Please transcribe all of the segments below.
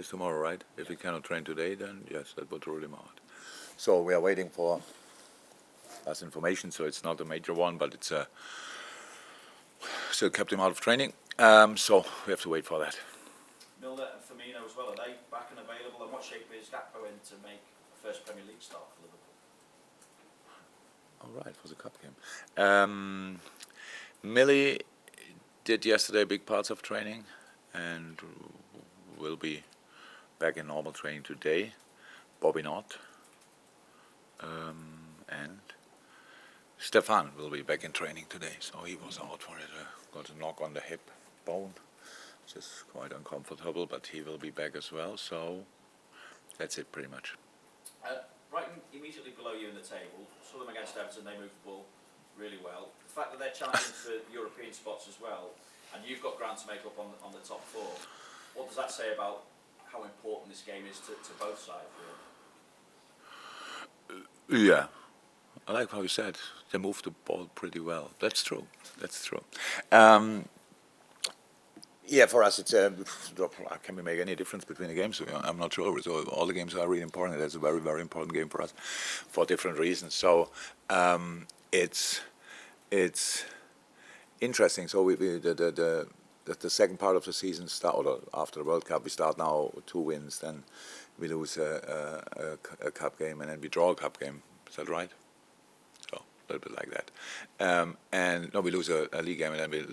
is tomorrow, right? If he cannot train today, then yes, that would rule him out. So we are waiting for last information. So it's not a major one, but it's still kept him out of training. So we have to wait for that. Milner and Firmino as well, are they back and available? And what shape is Gakpo in to make a first Premier League start for Liverpool? All right, for the cup game. Millie did yesterday big parts of training and will be back in normal training today. Bobby not. And Stefan will be back in training today. So he was out for it. Got a knock on the hip bone, which is quite uncomfortable, but he will be back as well. So that's it pretty much. Brighton immediately below you in the table. Saw them against Everton, they moved the ball really well. The fact that they're challenging for European spots as well, and you've got ground to make up on the top four, what does that say about how important this game is to both sides, really? Yeah, I like how you said they moved the ball pretty well. That's true. That's true. Yeah, for us, it's can we make any difference between the games? I'm not sure. So all the games are really important. That's a very, very important game for us, for different reasons. So it's interesting. So the second part of the season or after the World Cup, we start now with 2 wins. Then we lose a cup game, and then we draw a cup game. Is that right? A little bit like that, and no, we lose a league game and then we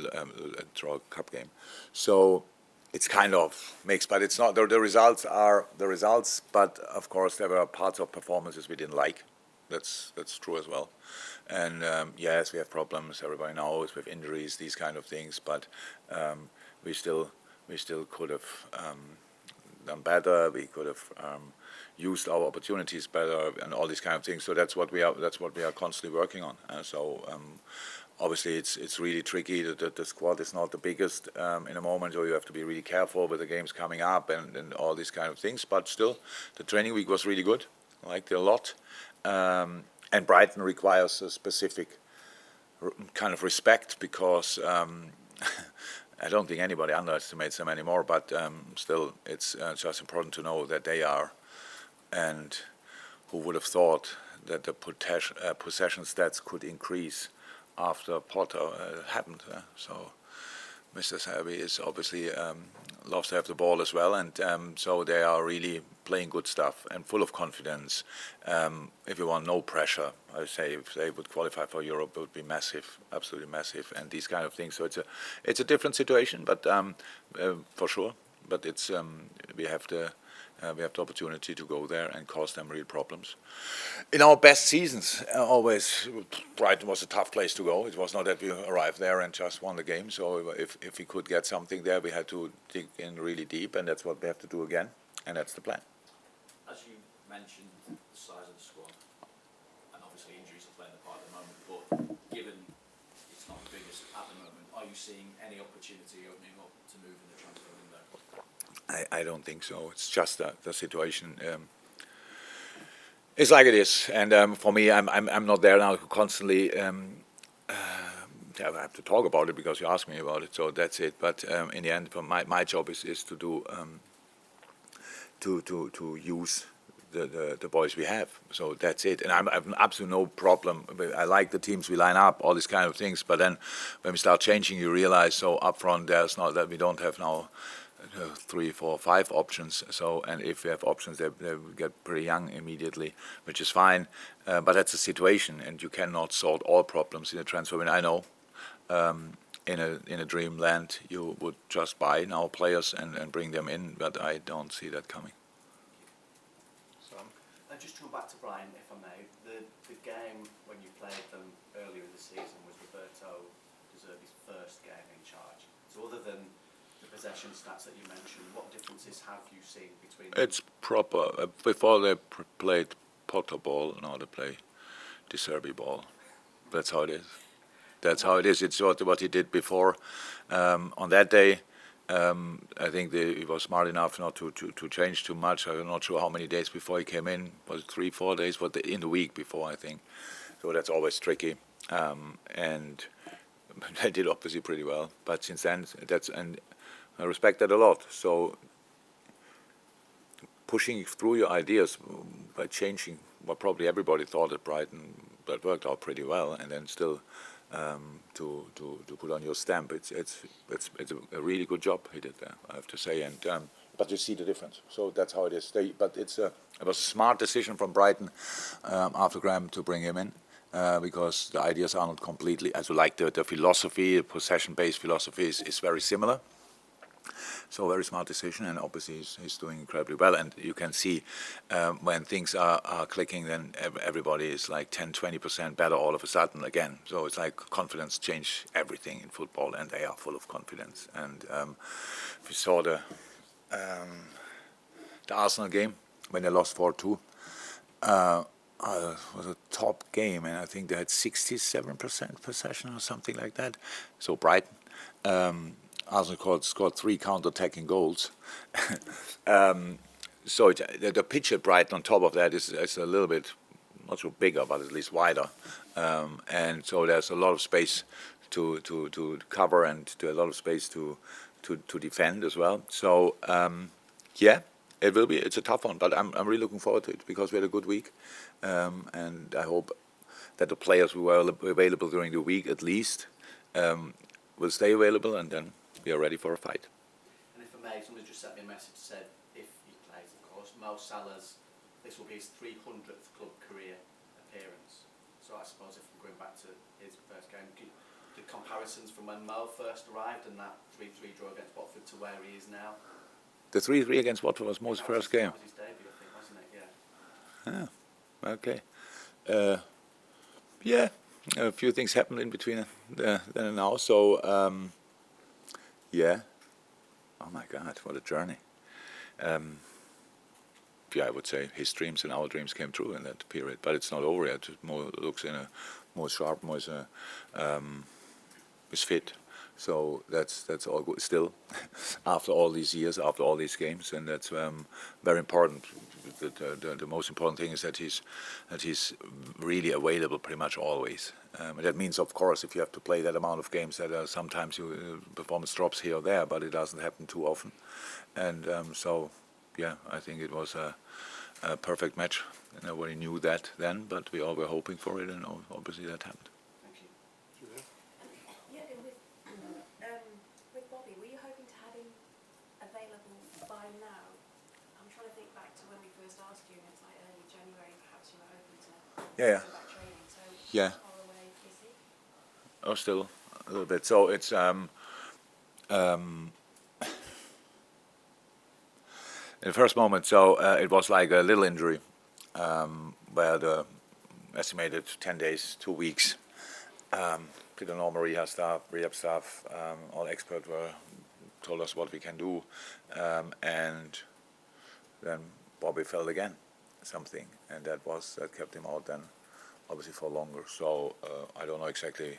draw a cup game. So it's kind of mixed, but it's not. The results are the results, but of course there were parts of performances we didn't like. That's true as well. And yes, we have problems. Everybody knows with injuries, these kind of things, but we still could have done better. We could have used our opportunities better and all these kind of things. So that's what we are constantly working on. So obviously it's really tricky. The squad is not the biggest in a moment, so you have to be really careful with the games coming up and all these kind of things. But still, the training week was really good. I liked it a lot. And Brighton requires a specific kind of respect because I don't think anybody underestimates them anymore. But still, it's just important to know that they are. And who would have thought that the possession stats could increase after Potter happened? So Mr. Serbi is obviously loves to have the ball as well, and so they are really playing good stuff and full of confidence. If you want no pressure, I would say if they would qualify for Europe, it would be massive, absolutely massive, and these kind of things. So it's a different situation, but for sure. But it's we have the opportunity to go there and cause them real problems. In our best seasons, always Brighton was a tough place to go. It was not that we arrived there and just won the game. So if we could get something there, we had to dig in really deep, and that's what we have to do again, and that's the plan. As you mentioned, the size of the squad, and obviously injuries are playing a part at the moment, but given it's not the biggest at the moment, are you seeing any opportunity opening up to move in the transfer window? I don't think so. It's just the situation. It's like it is, and for me, I'm not there now to constantly. I have to talk about it because you asked me about it, so that's it. But in the end, my job is to do to use the boys we have. So that's it. And I've absolutely no problem. I like the teams we line up, all these kind of things. But then when we start changing, you realize so up front there's not that we don't have now 3, 4, 5 options. So, and if we have options, they get pretty young immediately, which is fine. But that's the situation, and you cannot solve all problems in a transfer window. I know. In a dreamland, you would just buy now players and bring them in, but I don't see that coming. So, just to go back to Brighton, if I may, the game when you played them earlier in the season was Roberto De Zerbi's first game in charge. So other than the possession stats that you mentioned, what differences have you seen between them? It's proper. Before they played Potter ball, now they play De Zerbi ball. That's how it is. That's how it is. It's what he did before. On that day, I think he was smart enough not to change too much. I'm not sure how many days before he came in. Was it 3, 4 days? But in the week before, I think. So that's always tricky. And they did obviously pretty well. But since then, and I respect that a lot. So pushing through your ideas by changing what probably everybody thought at Brighton, that worked out pretty well, and then still to put on your stamp. It's a really good job he did there, I have to say. And but you see the difference. So that's how it is. But it was a smart decision from Brighton after Graham to bring him in. Because the ideas are not completely, as you like the philosophy, the possession-based philosophy is very similar. So very smart decision, and obviously he's doing incredibly well. And you can see when things are clicking, then everybody is like 10-20% better all of a sudden again. So it's like confidence change everything in football, and they are full of confidence. And if you saw the Arsenal game when they lost 4-2, it was a top game, and I think they had 67% possession or something like that. So Brighton. Arsenal scored 3 counter-attacking goals. So the pitch at Brighton on top of that is a little bit, not so bigger, but at least wider. And so there's a lot of space to cover, and a lot of space to defend as well. So yeah, it will be. It's a tough one, but I'm really looking forward to it because we had a good week, and I hope that the players who were available during the week at least will stay available, and then we are ready for a fight. And if I may, somebody just sent me a message, said if he plays, of course, Mo Salah's, this will be his 300th club career appearance. So I suppose if we're going back to his first game, the comparisons from when Mo first arrived and that 3-3 draw against Watford to where he is now. The 3-3 against Watford was Mo's first game. That was his debut, I think, wasn't it? Yeah. Okay. Yeah, a few things happened in between then and now. So, yeah. Oh my God, what a journey. Yeah, I would say his dreams and our dreams came true in that period, but it's not over yet. Mo looks more sharp, more is fit. So that's all good still, after all these years, after all these games, and that's very important. The most important thing is that he's really available pretty much always. And that means, of course, if you have to play that amount of games, that sometimes your performance drops here or there, but it doesn't happen too often. And so, yeah, I think it was a perfect match. Nobody knew that then, but we all were hoping for it, and obviously that happened. Yeah. Yeah. Oh, still a little bit. So it's in the first moment. So it was like a little injury, where the estimated 10 days, 2 weeks. Peter Norman, rehab staff, all experts told us what we can do, and then Bobby felt again something, and that kept him out then, obviously for longer. So I don't know exactly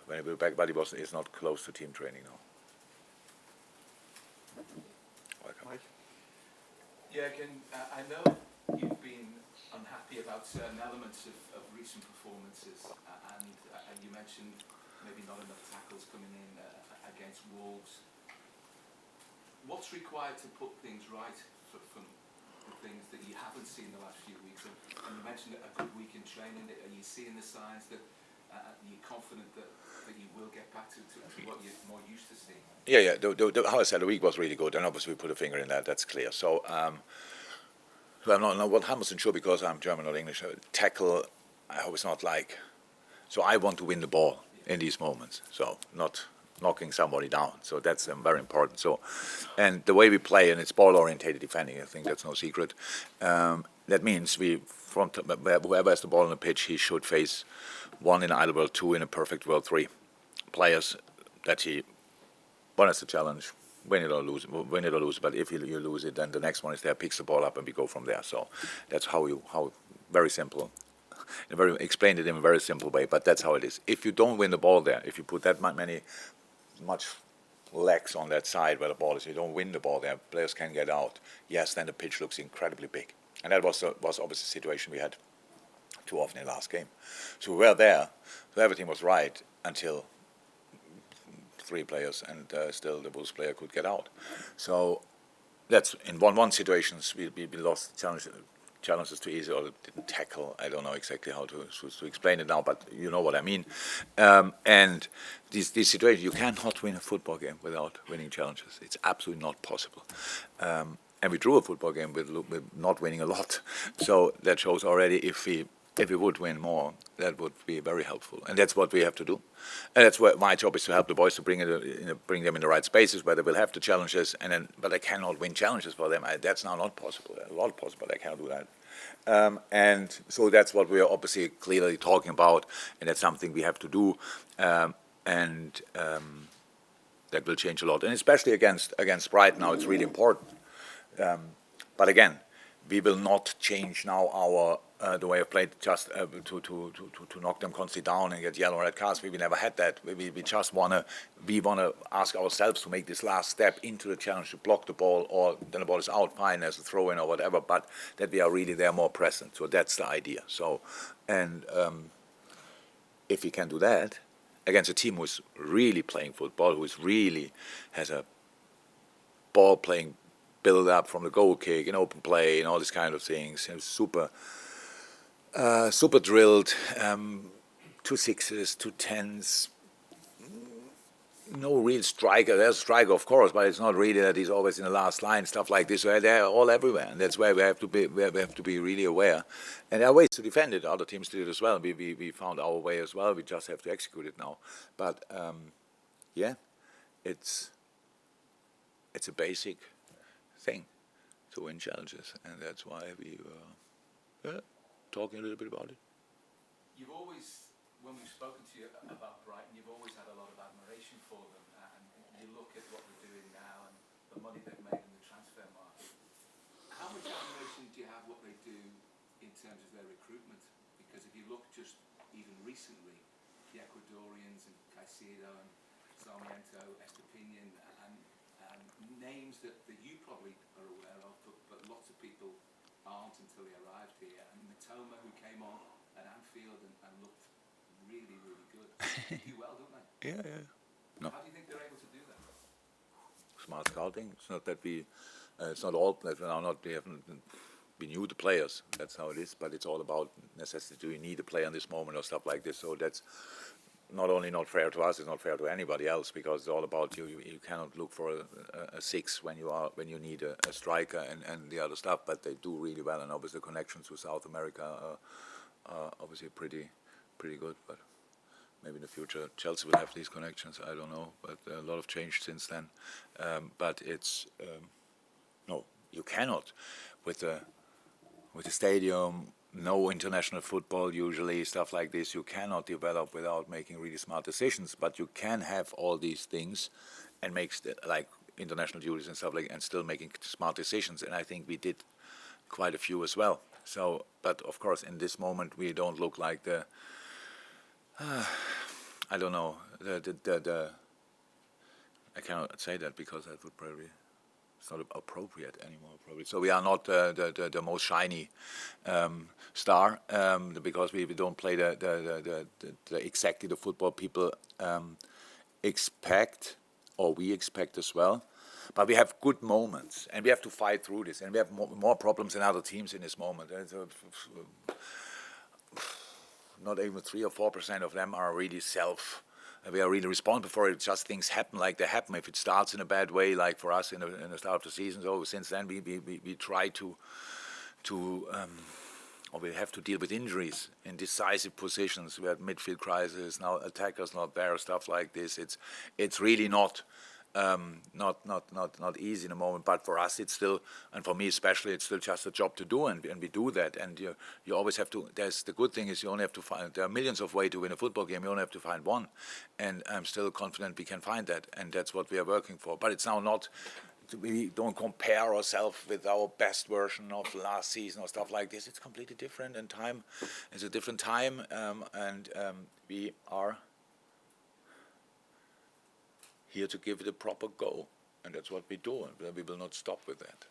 when he will be back, but he's not close to team training now. Welcome. Mike? Yeah, I know you've been unhappy about certain elements of recent performances, and you mentioned maybe not enough tackles coming in against Wolves. What's required to put things right from the things that you haven't seen the last few weeks? And you mentioned a good week in training. Are you seeing the signs that you're confident that you will get back to what you're more used to seeing? Yeah. How I said, the week was really good, and obviously we put a finger in that. That's clear. So I'm not 100% sure because I'm German or English. Tackle, I hope it's not like. So I want to win the ball in these moments. So not knocking somebody down. So that's very important. So, and the way we play, and it's ball-orientated defending. I think that's no secret. That means whoever has the ball on the pitch, he should face 1 in an ideal world, 2 in a perfect world, 3 players that one has to challenge, win it or lose. But if you lose it, then the next one is there, picks the ball up, and we go from there. So that's how very simple. Explained it in a very simple way, but that's how it is. If you don't win the ball there, if you put that much legs on that side where the ball is, you don't win the ball there, players can get out. Yes, then the pitch looks incredibly big, and that was obviously a situation we had too often in the last game. So we were there, so everything was right until 3 players, and still the Wolves player could get out. So that's in one situations we lost challenges too easy or didn't tackle. I don't know exactly how to explain it now, but you know what I mean. And these situations, you cannot win a football game without winning challenges. It's absolutely not possible. And we drew a football game with not winning a lot. So that shows already if we would win more, that would be very helpful. And that's what we have to do. And that's what my job is, to help the boys to bring them in the right spaces where they will have the challenges. But I cannot win challenges for them. That's now not possible. A lot possible. I cannot do that. And so that's what we are obviously clearly talking about. And that's something we have to do. And that will change a lot. And especially against Brighton now, it's really important. But again, we will not change now our the way of play just to knock them constantly down and get yellow or red cards. We never had that. We just wanna ask ourselves to make this last step into the challenge, to block the ball, or then the ball is out, fine, as a throw in or whatever. But that we are really there more present. So that's the idea. So, and if we can do that against a team who's really playing football, who's really has a ball playing build up from the goal kick and open play and all these kind of things, super drilled, 2 6s, 2 10s, no real striker. There's a striker, of course, but it's not really that he's always in the last line, stuff like this. So they're all everywhere, and that's where we have to be really aware. And there are ways to defend it. Other teams did it as well. We found our way as well. We just have to execute it now. But yeah, it's a basic thing to win challenges, and that's why we talking a little bit about it. You've always, when we've spoken to you about Brighton, you've always had a lot of admiration for them, and you look at what they're doing now and the money they've made in the transfer market. How much admiration do you have what they do in terms of their recruitment? Because if you look just even recently, the Ecuadorians and Caicedo and Sarmiento, Estepinian, and names that you probably are aware of, but lots of people aren't until they arrived here. And Matoma, who came on at Anfield and looked really, really good. They do well, don't they? Yeah. No. How do you think they're able to do that? Smart scouting. It's not that it's not all. We knew the players. That's how it is. But it's all about necessity. Do we need a player in this moment or stuff like this? So that's not only not fair to us, it's not fair to anybody else, because it's all about you cannot look for a 6 when you need a striker and the other stuff, but they do really well, and obviously the connections with South America are obviously pretty good, but maybe in the future Chelsea will have these connections, I don't know, but a lot of change since then. But it's no, you cannot with the stadium, no international football usually, stuff like this, you cannot develop without making really smart decisions, but you can have all these things and make like international duties and stuff like, and still making smart decisions, and I think we did quite a few as well. So, but of course in this moment we don't look like the I don't know, the I cannot say that because that would probably, it's not appropriate anymore, probably. So we are not the most shiny star, because we don't play the exactly the football people expect, or we expect as well. But we have good moments, and we have to fight through this. And we have more problems than other teams in this moment. Not even 3 or 4% of them are really we are really responsible for it. Just things happen like they happen. If it starts in a bad way, like for us in the start of the season, so since then we try to or we have to deal with injuries in decisive positions. We had midfield crisis, now attackers not there, stuff like this. It's really not easy in a moment, but for us it's still, and for me especially, it's still just a job to do, and we do that. And you always have to. The good thing is you only have to find. There are millions of ways to win a football game. You only have to find one, and I'm still confident we can find that, and that's what we are working for. But it's now not. We don't compare ourselves with our best version of last season or stuff like this. It's completely different, and time is a different time, and we are here to give it a proper go, and that's what we do, and we will not stop with that.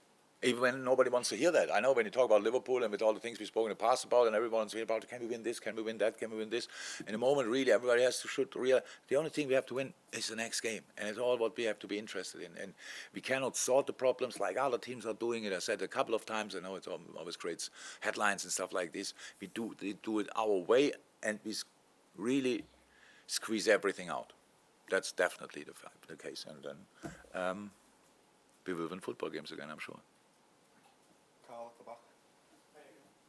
Even when nobody wants to hear that. I know when you talk about Liverpool and with all the things we spoke in the past about, and everyone wants to hear about, can we win this, can we win that, can we win this? In the moment, really, everybody has to should realize the only thing we have to win is the next game. And it's all what we have to be interested in. And we cannot sort the problems like other teams are doing it. I said a couple of times, I know it always creates headlines and stuff like this. We do it our way, and we really squeeze everything out. That's definitely the case. And then we will win football games again, I'm sure. Carl at the back.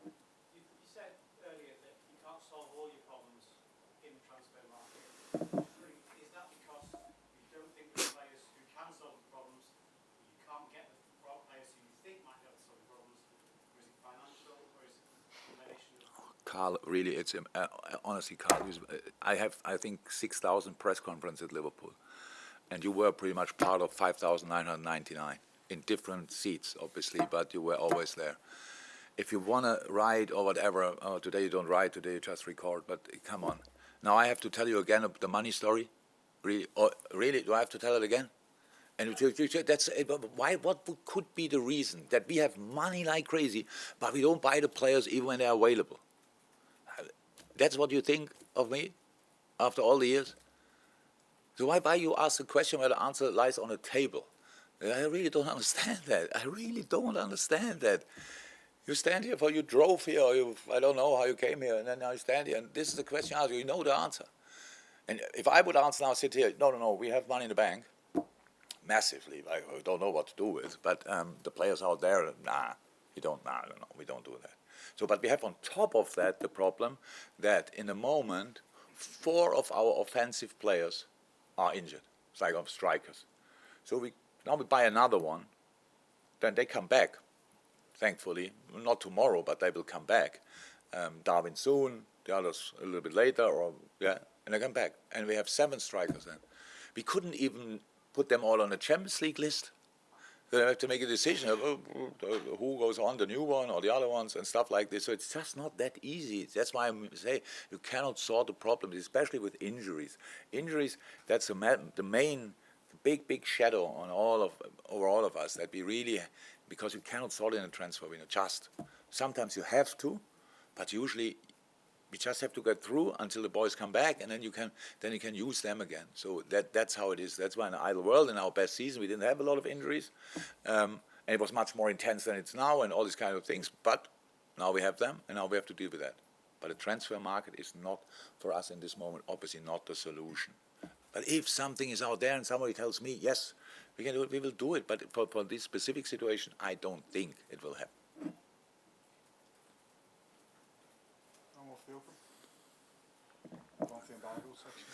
You said earlier that you can't solve all your problems in the transfer market. Is that because you don't think the players who can solve the problems, you can't get the players who you think might be able to solve the problems? Or is it financial, or is it a combination of... Carl, really, it's honestly, Carl. I have, I think, 6,000 press conferences at Liverpool, and you were pretty much part of 5,999 in different seats, obviously, but you were always there. If you want to write or whatever, today you don't write, today you just record. But come on, now I have to tell you again the money story. Really, really, do I have to tell it again? And that's why. What could be the reason that we have money like crazy, but we don't buy the players even when they're available? That's what you think of me after all the years? So why you ask a question where the answer lies on a table? I really don't understand that. I really don't understand that. You stand here, you drove here, or I don't know how you came here, and then now you stand here, and this is the question I ask you. You know the answer. And if I would answer now, sit here, no, we have money in the bank, massively. I don't know what to do with, but the players out there, we don't do that. So, but we have on top of that the problem that in the moment, 4 of our offensive players are injured. It's like strikers. So now we buy another one, then they come back. Thankfully, not tomorrow, but they will come back. Darwin soon, the others a little bit later, and they come back. And we have 7 strikers then. We couldn't even put them all on the Champions League list. They have to make a decision of who goes on, the new one or the other ones and stuff like this. So it's just not that easy. That's why I say you cannot solve the problems, especially with injuries. Injuries, that's the main, big shadow on over all of us that we really, because you cannot solve it in a transfer window. Just sometimes you have to, but usually we just have to get through until the boys come back, and then you can use them again. So that's how it is. That's why in the ideal world, in our best season, we didn't have a lot of injuries, and it was much more intense than it's now, and all these kind of things. But now we have them, and now we have to deal with that. But the transfer market is not for us in this moment, obviously not the solution. But if something is out there and somebody tells me yes, we can do it, we will do it. But for this specific situation, I don't think it will happen. One more field. Going to the Bible section.